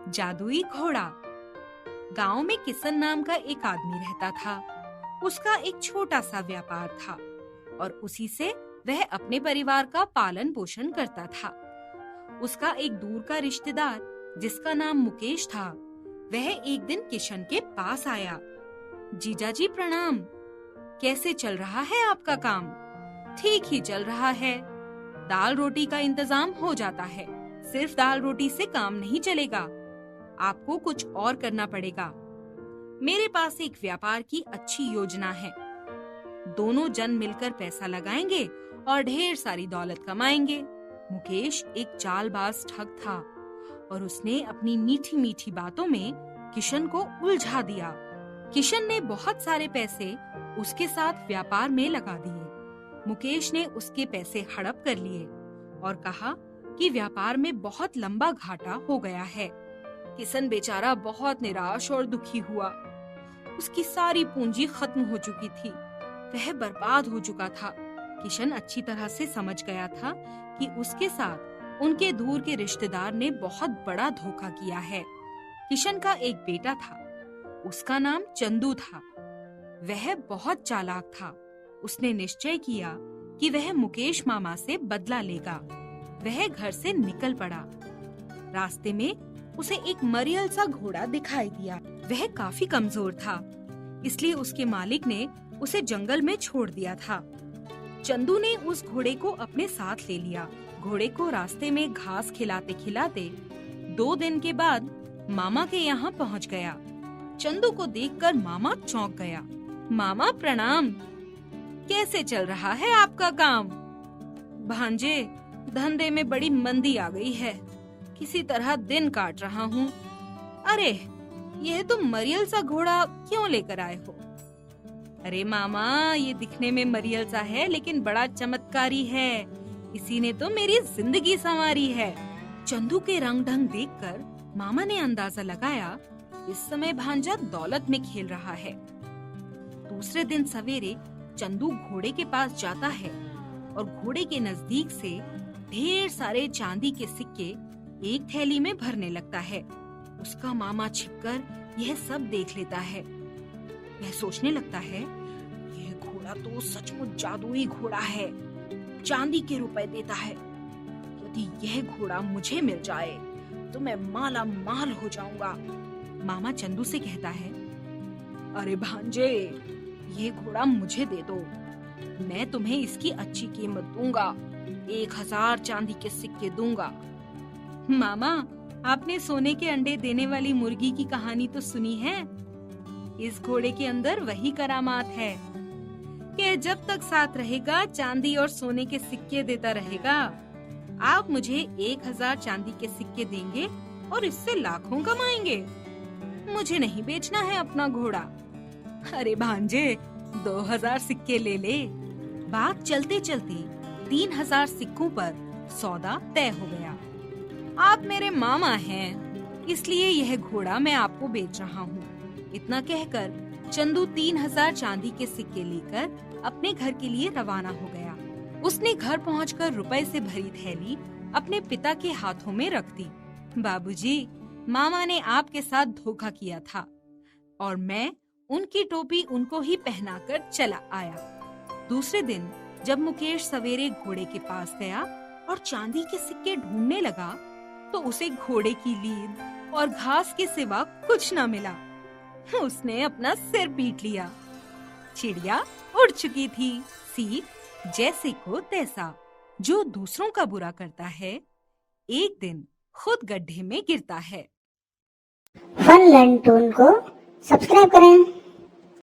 जादुई घोड़ा। गांव में किशन नाम का एक आदमी रहता था। उसका एक छोटा सा व्यापार था और उसी से वह अपने परिवार का पालन पोषण करता था। उसका एक दूर का रिश्तेदार जिसका नाम मुकेश था, वह एक दिन किशन के पास आया। जीजाजी प्रणाम, कैसे चल रहा है आपका काम? ठीक ही चल रहा है। दाल रोटी का इंतजाम हो जाता है। सिर्फ दाल रोटी से काम नहीं चलेगा, आपको कुछ और करना पड़ेगा। मेरे पास एक व्यापार की अच्छी योजना है। दोनों जन मिलकर पैसा लगाएंगे और ढेर सारी दौलत कमाएंगे। मुकेश एक चालबाज ठग था और उसने अपनी मीठी मीठी बातों में किशन को उलझा दिया। किशन ने बहुत सारे पैसे उसके साथ व्यापार में लगा दिए। मुकेश ने उसके पैसे हड़प कर लिए और कहा कि व्यापार में बहुत लंबा घाटा हो गया है। किशन बेचारा बहुत निराश और दुखी हुआ। उसकी सारी पूंजी खत्म हो चुकी थी, वह बर्बाद हो चुका था। किशन अच्छी तरह से समझ गया था कि उसके साथ उनके दूर के रिश्तेदार ने बहुत बड़ा धोखा किया है। किशन का एक बेटा था, उसका नाम चंदू था। वह बहुत चालाक था। उसने निश्चय किया कि वह मुकेश मामा से बदला लेगा। वह घर से निकल पड़ा। रास्ते में उसे एक मरियल सा घोड़ा दिखाई दिया। वह काफी कमजोर था, इसलिए उसके मालिक ने उसे जंगल में छोड़ दिया था। चंदू ने उस घोड़े को अपने साथ ले लिया। घोड़े को रास्ते में घास खिलाते खिलाते 2 दिन के बाद मामा के यहाँ पहुँच गया। चंदू को देखकर मामा चौंक गया। मामा प्रणाम, कैसे चल रहा है आपका काम? भांजे, धंधे में बड़ी मंदी आ गई है, किसी तरह दिन काट रहा हूँ। अरे, यह तुम मरियल सा घोड़ा क्यों लेकर आए हो? अरे मामा, ये दिखने में मरियल सा है लेकिन बड़ा चमत्कारी है। इसी ने तो मेरी जिंदगी संवारी है। चंदू के रंग ढंग देखकर मामा ने अंदाजा लगाया, इस समय भांजा दौलत में खेल रहा है। दूसरे दिन सवेरे चंदू घोड़े के पास जाता है और घोड़े के नजदीक से ढेर सारे चांदी के सिक्के एक थैली में भरने लगता है। उसका मामा छिपकर यह सब देख लेता है। वह सोचने लगता है, यह घोड़ा तो सचमुच जादुई घोड़ा है, चांदी के रुपए देता है। यदि यह घोड़ा मुझे मिल जाए तो मैं माला माल हो जाऊंगा। मामा चंदू से कहता है, अरे भांजे, ये घोड़ा मुझे दे दो, मैं तुम्हें इसकी अच्छी कीमत दूंगा। 1000 चांदी के सिक्के दूंगा। मामा, आपने सोने के अंडे देने वाली मुर्गी की कहानी तो सुनी है? इस घोड़े के अंदर वही करामात है कि जब तक साथ रहेगा चांदी और सोने के सिक्के देता रहेगा। आप मुझे 1000 चांदी के सिक्के देंगे और इससे लाखों कमाएंगे। मुझे नहीं बेचना है अपना घोड़ा। अरे भांजे, 2000 सिक्के ले ले। बात चलते चलते 3000 सिक्कों पर सौदा तय हो गया। आप मेरे मामा हैं, इसलिए यह घोड़ा मैं आपको बेच रहा हूँ। इतना कहकर चंदू 3000 चांदी के सिक्के लेकर अपने घर के लिए रवाना हो गया। उसने घर पहुंचकर रुपए से भरी थैली अपने पिता के हाथों में रख दी। बाबूजी, मामा ने आपके साथ धोखा किया था और मैं उनकी टोपी उनको ही पहनाकर चला आया। दूसरे दिन जब मुकेश सवेरे घोड़े के पास गया और चांदी के सिक्के ढूंढने लगा तो उसे घोड़े की लीद और घास के सिवा कुछ न मिला। उसने अपना सिर पीट लिया। चिड़िया उड़ चुकी थी, सीख जैसे को तैसा। जो दूसरों का बुरा करता है, एक दिन खुद गड्ढे में गिरता है। फन लर्न टून को सब्सक्राइब करें।